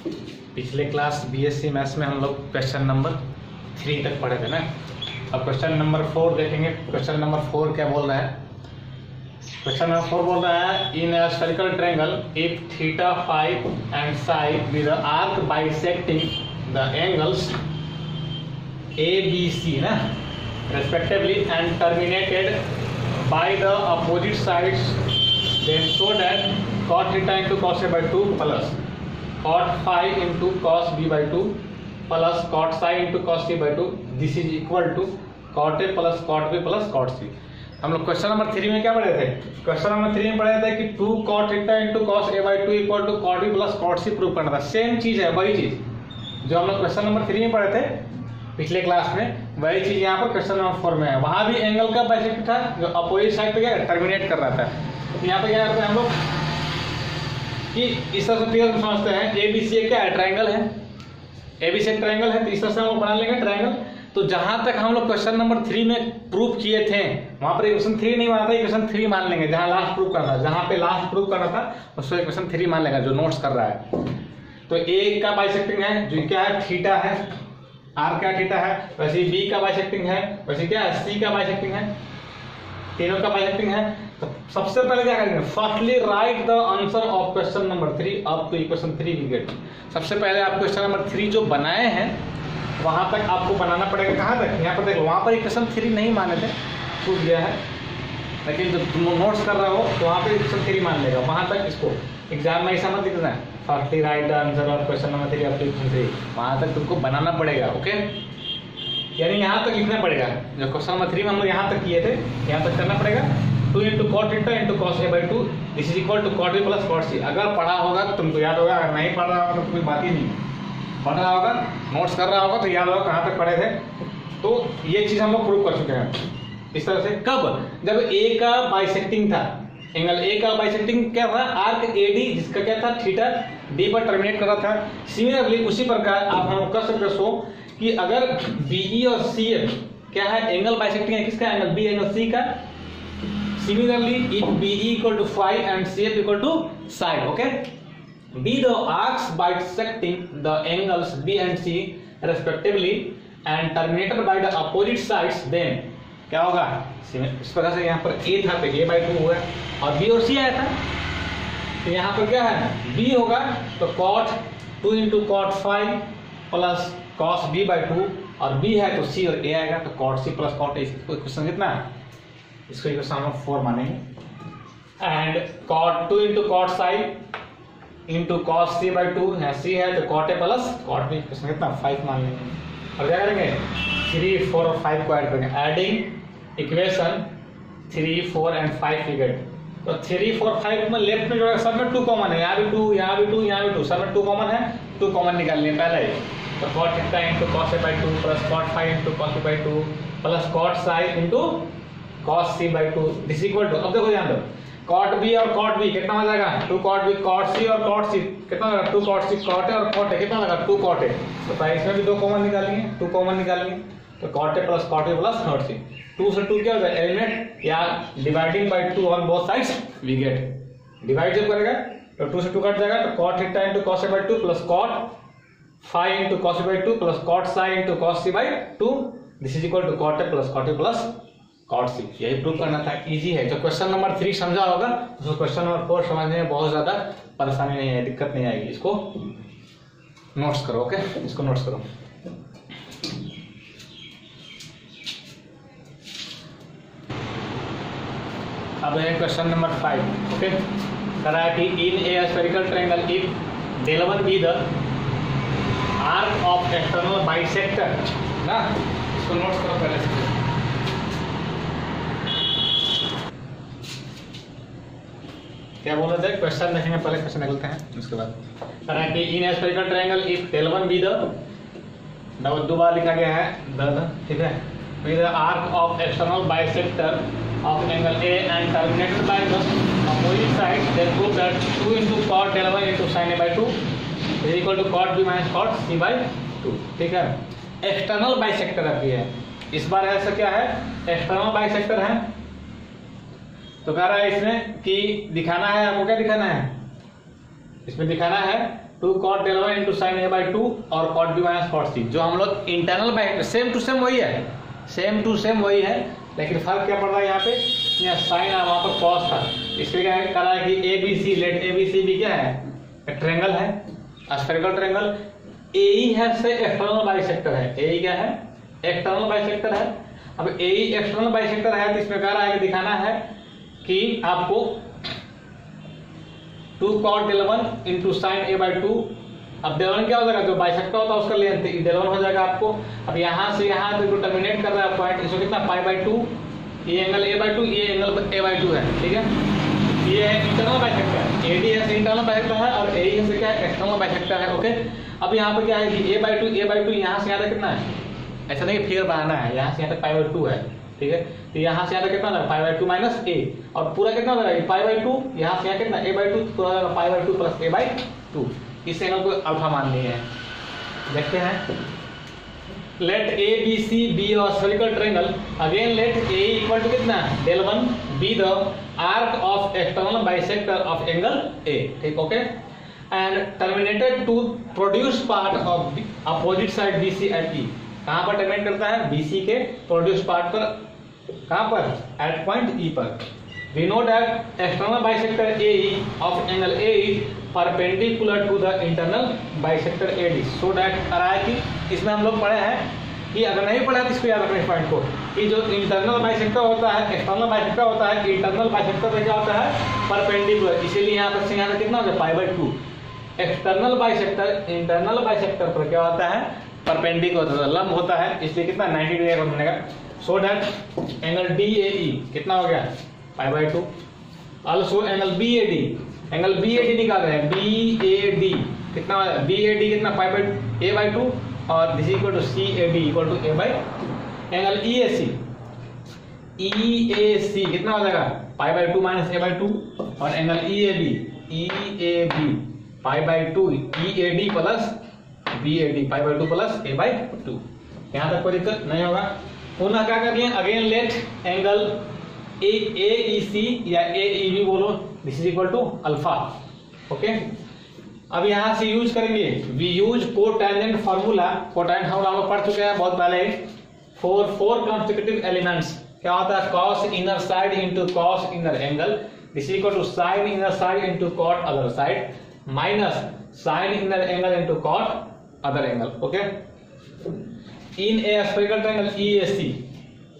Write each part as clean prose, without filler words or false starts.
पिछले class BSc maths में हम लोग क्वेश्चन नंबर 3 तक पढ़े थे ना। अब क्वेश्चन नंबर 4 देखेंगे। क्वेश्चन नंबर 4 क्या बोल रहा है? क्वेश्चन नंबर 4 बोल रहा है in a spherical triangle if theta phi and psi with the arc bisecting the angles A B C ना respectively and terminated by the opposite sides, then show that cot theta into cos A by 2 plus cot phi into cos B by 2 plus cot psi into cos C by 2 this is equal to cot A plus cot B plus cot C। हम लोग question number 3 में क्या पढ़े थे? Question number 3 में पढ़े थे कि 2 cot theta into cos A by 2 equal to cot B plus cot C prove करना था। सेम चीज है, वही चीज जो हम लोग क्वेश्चन नंबर 3 में पढ़े थे पिछले क्लास में, वही चीज यहाँ पर क्वेश्चन नंबर 4 में है। वहां भी एंगल का बाइसेक्ट था जो अपोजिट साइड पे क्या टर्मिनेट कर रहा था। तो यहाँ पे क्या करते हैं हम लोग कि इस तरह से क्लियर समझते हैं एबीसी क्या है? ट्रायंगल है। एबीसी एक ट्रायंगल है, तो इस तरह से हम लोग बना लेंगे ट्रायंगल। तो जहां तक हम लोग क्वेश्चन नंबर 3 में प्रूव किए थे वहां पर इक्वेशन 3 नहीं माना था, इक्वेशन 3 मान लेंगे। जहां लास्ट प्रूव करना था, जहां पे लास्ट प्रूव करना था उसको इक्वेशन 3 मान लेगा जो नोट्स कर रहा है। तो ए का बाइसेक्टिंग है जो क्या है? थीटा है। आर का थीटा है, वैसे बी का बाइसेक्टिंग है, वैसे क्या है? सी का बाइसेक्टिंग है। तीनों का बाइसेक्टिंग है। तो सबसे पहले क्या करेंगे? Firstly write the answer of question number 3 up to equation 3 we get. सबसे पहले आप क्वेश्चन नंबर 3 जो बनाए हैं वहां तक आपको बनाना पड़ेगा। कहां तक? यहाँ पर देखो, वहां पर इक्वेशन 3 नहीं माने थे, छूट गया है, लेकिन जब तुम नोट्स कर रहे हो तो वहां पर इक्वेशन 3 मान लेगा। वहां तक इसको एग्जाम में ऐसा मत लिखना है firstly write the answer of question number 3 up to equation 3, वहां तक तुमको बनाना पड़ेगा। ओके, यानी यहाँ तक लिखना पड़ेगा। जो क्वेश्चन नंबर 3 में हम लोग यहाँ तक किए थे, यहाँ तक करना पड़ेगा। 2 into cot theta into cos A by 2 this is equal to cot B plus cot C। अगर पढ़ा होगा तो तुमको याद होगा, अगर नहीं पढ़ रहा होगा तो कोई बात ही नहीं। पढ़ रहा होगा, नोट्स कर रहा होगा तो याद होगा कहाँ तक पढ़े थे। तो ये चीज हम लोग प्रूव कर चुके हैं इस तरह से। कब? जब A का बाइसेक्टिंग था, एंगल ए का बाइसेक्टिंग क्या था? आर्क एडी जिसका क्या था? थीटा डी पर टर्मिनेट कर रहा था। सिमिलरली उसी प्रकार आप हम कर सकते हो कि अगर बीई और सी क्या है? एंगल बाइसेक्टिंग है किसका? एंगल बी एंगल सी का। Similarly if BE equal to phi and CF equal to side, okay, be the arcs bisecting the angles B and C respectively and terminated by the opposite sides, then क्या होगा? इस प्रकार से यहाँ पर ए था तो ए बाई 2 हुआ और बी और सी आया था, तो यहाँ पर क्या है? बी होगा तो cot 2 into cot phi plus cos b by 2, और बी है तो सी और ए आएगा तो cot c plus cot a। इसको इक्वेशन कितना है? इसको इक्वेशन हम 4 मानेंगे। And cot 2 into cot psi into cos c by 2 है, सी है तो cot a plus cot b, equation कितना? 5 मान लेंगे। और क्या करेंगे? 3, 4 और 5 को ऐड करेंगे। Adding equation 3, 4 and 5 we get. तो 3, 4, 5 में लेफ्ट में जो है सब में 2 कॉमन है, यहाँ भी 2, यहाँ भी 2, यहाँ भी 2, सब में 2 कॉमन है। 2 कॉमन निकालने पहले ही तो cot theta into cos A by 2 plus cot phi into cos B by 2 plus cot psi into cos C by 2 this equal to, अब देखो ध्यान दो, cot B और cot B कितना हो जाएगा? 2 cot B, cot C और cot C कितना होगा? 2 cot C, cot A और cot A कितना होगा? 2 cot A। तो इसमें भी 2 कॉमन निकालेंगे, 2 कॉमन निकालेंगे तो cot A plus cot B plus cot C। 2 से 2 क्या हो जाएगा? एलिमिनेट या dividing by 2 on both sides we get. Divide जब करेगा तो 2 से 2 कट जाएगा तो cot theta into cos A by 2 plus cot phi into cos B by 2 plus cot psi into cos C by 2 this is equal to cot A plus cot B plus cot C। यही prove करना था। Easy है। जो question number 3 समझा होगा तो question number 4 समझने में बहुत ज्यादा परेशानी नहीं है, दिक्कत नहीं आएगी। इसको नोट्स करो, ओके, इसको नोट्स करो। अब है क्वेश्चन नंबर 5, ओके, करा कि in a spherical triangle if del 1 be the arc of external bisector ना, इसको नोट्स करो पहले से। क्या बोल रहे थे? क्वेश्चन देखेंगे पहले, क्वेश्चन निकलते हैं उसके बाद। करा कि in a spherical triangle if del 1 be the, दो बार लिखा गया है द, ठीक है, with the arc of external bisector of angle A and terminated by the opposite sides, then prove that 2 into cot del 1 into sin A by 2 is equal to cot B minus cot C by 2, ठीक है। External bisector अभी है, इस बार ऐसा क्या है? External bisector है। तो कह रहा है इसमें कि दिखाना है, आपको क्या दिखाना है? इसमें दिखाना है 2 cot del 1 into sine A by 2 और cot b minus cot c, जो हम लोग internal by same to same वही है, सेम टू सेम वही है, लेकिन फर्क क्या पड़ रहा है यहाँ पे, यहाँ साइन है वहां पर कॉस था, इसलिए क्या कह रहा है कि A B C, let A B C भी क्या है, एक ट्रायंगल है, स्फेरिकल ट्रायंगल। ए ई है से एक्सटर्नल बाइसेक्टर है, ए ई क्या है, एक्सटर्नल बाइसेक्टर है। अब ए ई एक्सटर्नल बाइसेक्टर है तो इसमें कह रहा है कि दिखाना है कि आपको 2 cot del 1 into sine A by 2, अब del 1 क्या हो जाएगा, जो बाइसेक्टर होता है उसका लेंथ del 1 हो जाएगा आपको। अब यहाँ से यहाँ तक टर्मिनेट कर रहा है पॉइंट, इसको कितना पाई बाई 2, ये एंगल ए बाई 2, ये एंगल ए बाई 2 है, ठीक है। ये internal bisector, A D S internal bisector है और ए ई से क्या है, एक्सटर्नल बाइसेक्टर है, ओके। अब यहाँ पे क्या है कि ए बाई 2 यहाँ से यहाँ तक कितना है, ऐसा नहीं फिगर बनाना है, यहाँ से यहाँ तक पाई बाई 2 है, ठीक है। तो यहाँ से यहाँ तक कितना होगा, पाई बाई 2 माइनस ए, और पूरा कितना हो जाएगा, पाई बाई 2, यहाँ से यहाँ कितना ए बाई 2, पूरा हो जाएगा pi by 2 plus A by 2। इस एंगल को अल्फा मान लिए हैं, देखते हैं। Let A B C be spherical triangle, again let A equal to कितना, del 1 be the arc of external bisector of angle A, ठीक, okay. And terminated to produce part of opposite side B C at E, कहां पर terminate करता है, B C के produce part पर, कहां पर, एट पॉइंट ई पर। We know that external bisector AE of angle A is perpendicular to the internal bisector AD, so that करा है कि इसमें हम लोग पढ़े हैं कि अगर नहीं पढ़ा तो इसको याद रखना इस पॉइंट को, कि जो इंटरनल बाइसेक्टर होता है, एक्सटर्नल बाइसेक्टर होता है, इंटरनल बाइसेक्टर में क्या होता है, परपेंडिकुलर, इसीलिए यहाँ पर से यहाँ कितना हो गया, पाई by 2। External bisector internal bisector पर क्या होता है, परपेंडिकुलर होता है, लंब होता है, इसलिए कितना 90 डिग्री का बनेगा। सो दैट एंगल DAE कितना हो गया, पाई by 2। Also angle BAD, angle BAD निकाल रहे हैं, BAD कितना, BAD कितना, पाई बाई A बाई 2, और this equal to CAD equal to A by. Angle EAC कितना हो जाएगा, pi by 2 minus A by 2, और angle EAB pi by 2 EAD plus BAD pi by 2 plus A by 2। यहाँ तक कोई दिक्कत नहीं होगा। पुनः क्या कर लिए, अगेन लेट एंगल AEC या AEB बोलो, this is equal to alpha, okay. अब यहाँ से यूज करेंगे, we use cotangent formula, cotangent formula हम लोग पढ़ चुके हैं बहुत पहले, फॉर 4 कंसेक्यूटिव एलिमेंट्स क्या होता है, cos inner side into cos inner angle, this is equal to sin inner side into cot other side, minus sin inner angle into cot other angle, okay. In a spherical triangle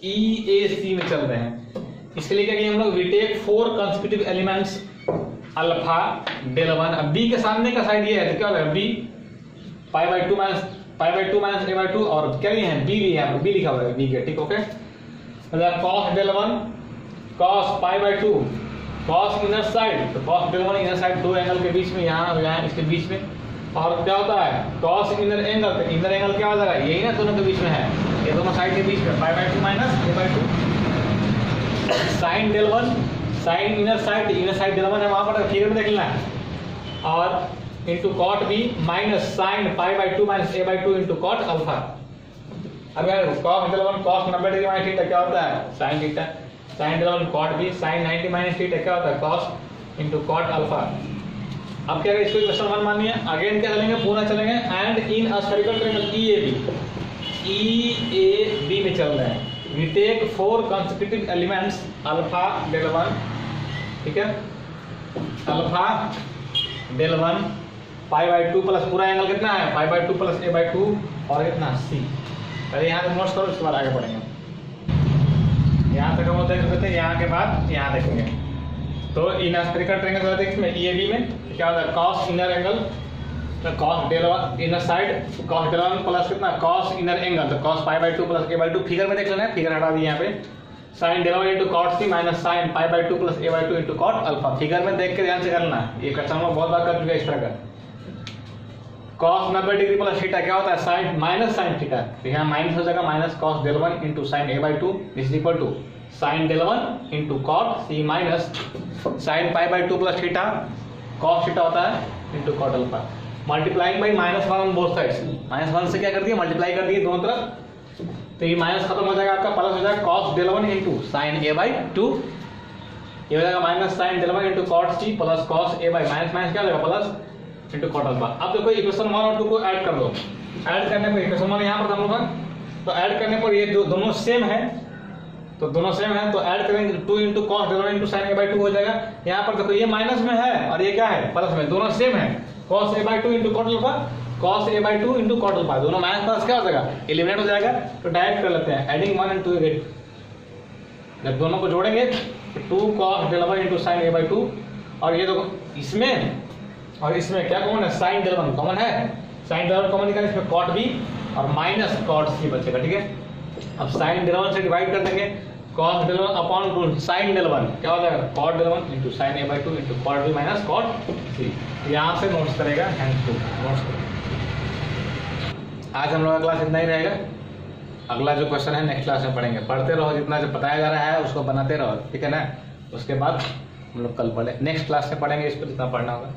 EAC में चल रहे हैं, इसके लिए क्या किया हम लोग, we take 4 consecutive elements alpha del 1, अब बी के सामने का साइड ये है तो क्या होगा, B pi by 2 minus A by 2, और क्या लिए हैं, बी भी है, बी लिखा हुआ है बी के, ठीक, ओके। मतलब cos del 1 cos pi by 2 cos inner side, तो cos del 1 इनर साइड, दो एंगल के बीच में, यहाँ इसके बीच में, और क्या होता है cos इनर एंगल, तो इनर एंगल क्या हो जाएगा, यही ना दोनों के बीच में है, ये दोनों साइड के बीच में, pi by 2 minus A by 2। Sine del 1 sine inner side del 1 है, वहां पर फिगर में देख लेना है, और into cot b minus sine pi by 2 minus A by 2 into cot alpha. अब यार cos del 1 cos 90 degree minus theta क्या होता है, sin theta, sin del 1 cot b sin 90 minus theta क्या होता है, cos इंटू cot अल्फा। अब क्या इसको इक्वेशन 1 मानिए, अगेन क्या चलेंगे, पूरा चलेंगे, and in spherical triangle EAB में चल रहे हैं, we take 4 consecutive elements alpha del 1, ठीक है, alpha del 1 pi by 2 plus पूरा एंगल कितना है, पाई बाई 2 प्लस A बाई 2, और कितना C। पहले यहाँ तक नोट्स करो, उसके बाद आगे बढ़ेंगे। यहाँ तक हम देख सकते हैं, यहाँ के बाद यहाँ देखेंगे। तो इन स्फेरिकल ट्रायंगल होता है इसमें EAB में क्या होता है, cos inner angle cos del 1 inner side cos del 1 plus कितना cos इनर एंगल, तो cos pi by 2 plus A by 2, figure में देख लेना है, फिगर हटा दिए यहाँ पे, sin del 1 into cot c minus sin pi by 2 plus A by 2 into cot alpha, figure में देख के ध्यान से करना है, ये क्वेश्चन में बहुत बार कर चुके हैं इस तरह का। cos 90 डिग्री प्लस थीटा क्या होता है, sin माइनस sin थीटा, तो यहाँ माइनस हो जाएगा, minus cos del 1 into sin A by 2 is equal to sin del 1 into cot c minus sin pi by 2 plus theta cos theta होता है into cot alpha, multiplying by -1 on both sides, -1 से क्या कर दिया, multiply कर दिए दोनों तरफ, तो ये माइनस खत्म हो जाएगा, आपका प्लस हो जाएगा cos del 1 into sin A by 2, ये हो जाएगा minus sin del 1 into cot c plus cos A by minus क्या हो जाएगा प्लस इंटू कॉट अल्फा। अब देखो इक्वेशन 1 और 2 को ऐड कर दो। ऐड करने पर इक्वेशन 1 यहाँ पर हम लोग, तो ऐड करने पर ये दोनों सेम है, तो दोनों सेम है तो ऐड करेंगे 2 into cos delta into sine a/2 हो जाएगा। यहाँ पर देखो ये माइनस में है और ये क्या है प्लस में, दोनों सेम है। cos a/2 into cot alpha, cos a/2 into cot alpha, दोनों माइनस प्लस क्या हो जाएगा, एलिमिनेट हो जाएगा। तो डायरेक्ट कर लेते हैं, एडिंग 1 एंड 2 गेट, जब दोनों को जोड़ेंगे तो 2 cos delta into sine a/2, और ये देखो इसमें और इसमें क्या कॉमन है, साइन डेल्टा कॉमन है, साइन डेल्टा कॉमन निकालें, इसमें कॉट b और माइनस कॉट c बचेगा, ठीक है। अब साइन डेल्टा से डिवाइड कर देंगे, cos delta upon 2 sine delta क्या हो जाएगा, cot delta into sine a/2 into cot b minus cot c। यहाँ से नोट्स करेगा, हैंड्स टू नोट्स करेगा। आज हम लोग का क्लास इतना ही रहेगा, अगला जो क्वेश्चन है नेक्स्ट क्लास में पढ़ेंगे। पढ़ते रहो, जितना जो बताया जा रहा है उसको बनाते रहो, ठीक है ना। उसके बाद हम लोग कल पढ़े, नेक्स्ट क्लास में पढ़ेंगे इसको जितना पढ़ना होगा।